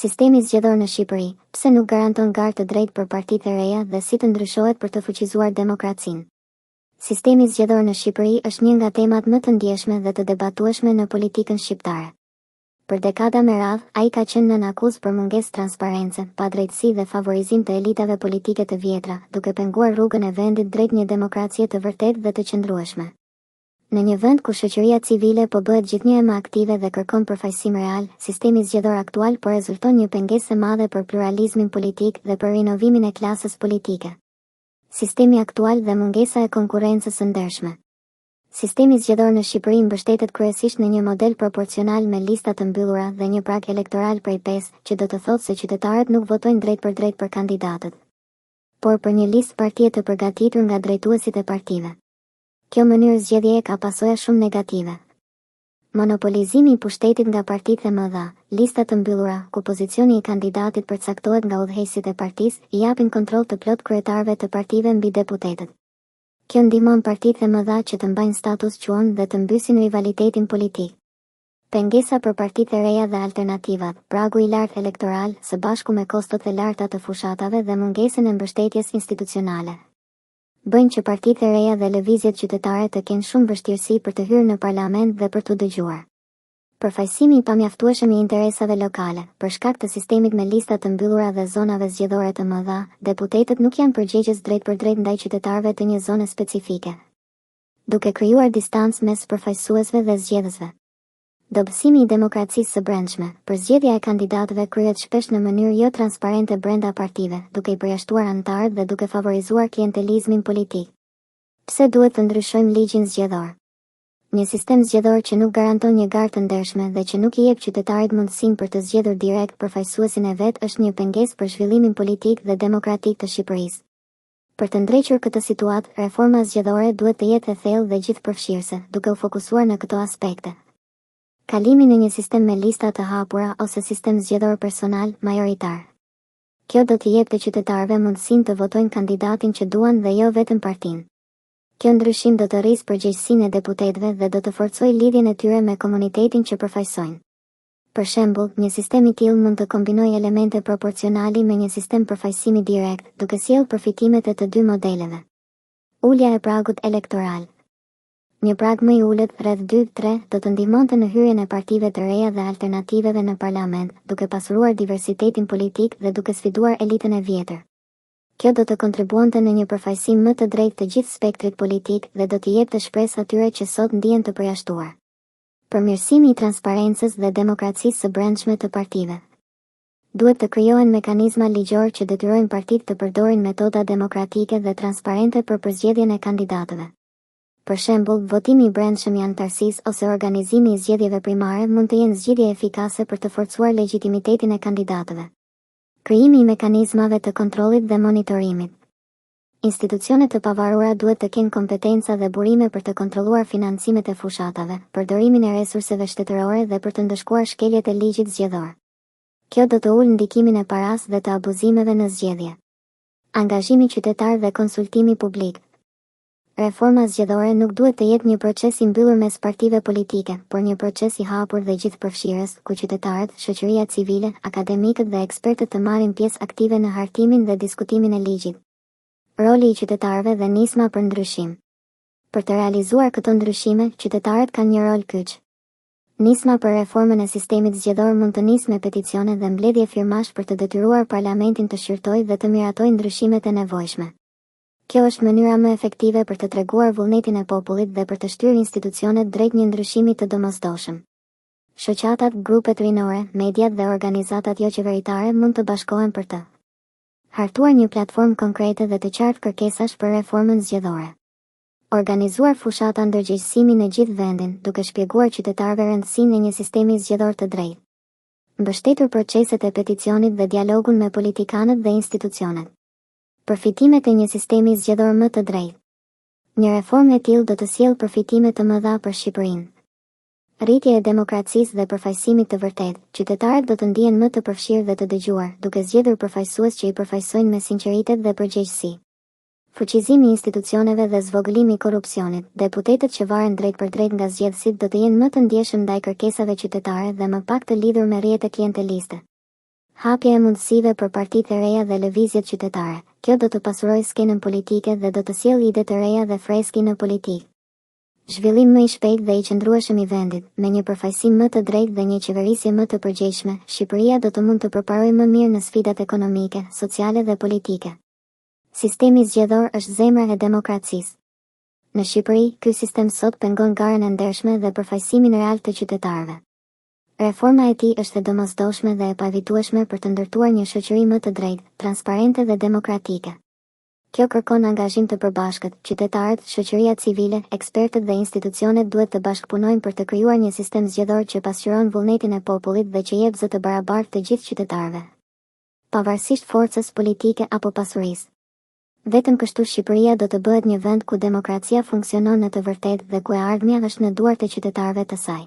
Sistemi zgjedhor në Shqipëri, pse nuk garanton garë të drejtë për partitë e reja dhe si të ndryshohet për të fuqizuar demokracinë. Sistemi zgjedhor në Shqipëri është një nga temat më të ndjeshme dhe të debatueshme në politikën shqiptare. Për dekada me radhë, ai ka qenë nën akuzë për mungesë transparence, padrejtësi dhe favorizim të elitave politike të vjetra, duke penguar rrugën e vendit drejt një demokracie të vërtetë dhe të qëndrueshme. Në një vend ku shoqëria civile po bëhet gjithnjë më aktive dhe kërkon përfaqësim real, sistemi zgjedhor aktual po rezulton një pengesë e madhe për pluralizmin politik dhe për rinovimin e klasës politike. Sistemi aktual dhe mungesa e konkurrencës së ndershme. Sistemi zgjedhor në Shqipëri mbështetet kryesisht në një model proporcional me lista të mbyllura dhe një prag elektoral prej 5, që do të thotë se qytetarët nuk votojnë drejt për kandidatët, por për një listë partie të përgatitur nga drejtuesit e partive. Kjo mënyrë zgjedhjeje ka pasoja shumë negative. Monopolizimi i pushtetit nga partitë e mëdha, lista të mbyllura, ku pozicioni i kandidatit përcaktohet nga udhëheqësit e partisë, i japin kontroll të plot kryetarëve të partive mbi deputetët. Kjo ndihmon partitë e mëdha që të mbajnë status quo dhe të mbysin rivalitetin politik. Pengesa për partitë e reja dhe alternativat, pragu i lartë elektoral, së bashku me kostot e larta të fushatave dhe mungesën e mbështetjes institucionale, bëjnë që partitë e reja dhe lëvizjet qytetare të kenë shumë vështirësi për të hyrë në parlament dhe për të dëgjuar. Përfaqësimi i pamjaftueshëm i interesave lokale, për shkak të sistemit me lista të mbyllura dhe zonave zgjedhore të mëdha, deputetët nuk janë përgjegjës drejt për drejt ndaj qytetarëve të një zone specifike, duke krijuar distancë mes përfaqësuesve dhe zgjedhësve. Dobësimi i demokracisë së brendshme, për zgjedhja e kandidatëve kryhet shpesh në mënyrë jo transparente brenda partive, duke i përjashtuar anëtarët dhe duke favorizuar klientelizmin politik. Pse duhet të ndryshojmë ligjin zgjedhor? Një sistem zgjedhor që nuk garanton një garë të ndershme dhe që nuk i jep qytetarit mundësinë për të zgjedhur direkt përfaqësuesin e vet është një pengesë për zhvillimin politik dhe demokratik të Shqipërisë. Për të ndrequr këtë situatë, reforma zgjedhore duhet të jetë e thellë dhe gjithëpërfshirëse, duke u fokusuar në këto aspekte. Kalimi në një sistem me lista të hapura ose sistem zgjedhor personal, majoritar. Kjo do t'i jepte qytetarëve mundësinë të votojnë kandidatin që duan dhe jo vetëm partinë. Kjo ndryshim do të rrisë përgjegjësinë e deputetëve dhe do të forcojë lidhjen e tyre me komunitetin që përfaqësojnë. Për shembull, një sistem i tillë mund të kombinojë elemente proporcionali me një sistem përfaqësimi direkt, duke sjellë përfitimet e të dy modeleve. Ulja e pragut elektoral. Një prag më i ulët, rreth 2-3, do të ndihmonte në hyrjen e partive të reja dhe alternativeve në parlament, duke pasuruar diversitetin politik dhe duke sfiduar elitën e vjetër. Kjo do të kontribuonte në një përfaqësim më të drejtë të gjithë spektrit politik dhe do t'i jepte shpresë atyre që sot ndihen të përjashtuar. Përmirësimi i transparencës dhe demokracisë së brendshme të partive. Duhet të krijohen mekanizma ligjor që detyrojnë partitë të përdorin metoda demokratike dhe transparente për përzgjedhjen e kandidatëve. Për shembull, votimi i brendshëm i anëtarësisë ose organizimi i zgjedhjeve primare mund të jenë zgjidhje efikase për të forcuar legjitimitetin e kandidatëve. Krijimi i mekanizmave të kontrollit dhe monitorimit. Institucionet të pavarura duhet të kenë kompetenca dhe burime për të kontrolluar financimet e fushatave, përdorimin e resurseve shtetërore dhe për të ndëshkuar shkeljet e ligjit zgjedhor. Kjo do të ulë ndikimin e paras dhe të abuzimeve në zgjedhje. Angazhimi qytetar dhe konsultimi publik. Reforma zgjedhore nuk duhet të jetë një proces i mbyllur mes partive politike, por një proces i hapur dhe gjithëpërfshirës, ku qytetarët, shoqëria civile, akademikët dhe ekspertët të marrin pjesë aktive në hartimin dhe diskutimin e ligjit. Roli i qytetarëve dhe nisma për ndryshim. Për të realizuar këto ndryshime, qytetarët kanë një rol kyç. Nisma për reformën e sistemit zgjedhor mund të nisë me peticione dhe mbledhje firmash për të detyruar parlamentin të shqyrtojë dhe të miratojë ndryshimet e nevojshme. Kjo është mënyra më efektive për të treguar vullnetin e popullit dhe për të shtyrë institucionet drejt një ndryshimi të domosdoshëm. Shoqatat, grupet rinore, mediat dhe organizatat jo qeveritare mund të bashkohen për të hartuar një platformë konkrete dhe të qartë kërkesash për reformën zgjedhore. Organizuar fushata ndërgjegjësimi në gjithë vendin, duke shpjeguar qytetarëve rëndësinë e një sistemi zgjedhor të drejtë. Mbështetur proceset e peticionit dhe dialogun me politikanët dhe institucionet. Përfitimet e një sistemi zgjedhor më të drejtë. Një reformë e tillë do të sjellë përfitime të mëdha për Shqipërinë. Rritje e demokracisë dhe përfaqësimit të vërtetë, qytetarët do të ndihen më të përfshirë dhe të dëgjuar, duke zgjedhur përfaqësues që i përfaqësojnë me sinqeritet dhe përgjegjësi. Fuqizimi i institucioneve dhe zvogëlimi i korrupsionit. Deputetët që varen drejt për drejt nga zgjedhësit do të jenë më të ndjeshëm ndaj kërkesave qytetare dhe më pak të lidhur me rrjete klienteliste. Hapja e mundësive për partitë e reja dhe lëvizjet qytetare. Kjo do të pasurojë skenën politike dhe do të sjellë ide të reja dhe freski në politikë. Zhvillim më i shpejt dhe i qëndrueshëm i vendit, me një përfaqësim më të drejtë dhe një qeverisje më të përgjegjshme, Shqipëria do të mund të përparojë më mirë në sfidat ekonomike, sociale dhe politike. Sistemi zgjedhor është zemra e demokracisë. Në Shqipëri, ky sistem sot pengon garën e ndershme dhe përfaqësimin real të qytetarëve. Reforma e tij është e domosdoshme dhe e pavitueshme për të ndërtuar një shoqëri më të drejtë, transparente dhe demokratike. Kjo kërkon angazhim të përbashkët, qytetarët, shoqëria civile, ekspertët dhe institucionet duhet të bashkëpunojnë për të krijuar një sistem zgjedhor që pasqyron vullnetin e popullit dhe që jep zë të barabartë të gjithë qytetarëve, pavarësisht forcës politike apo pasurisë. Vetëm kështu Shqipëria do të bëhet një vend ku demokracia funksionon në të vërtetë dhe ku e ardhmja është në duart e qytetarëve të saj.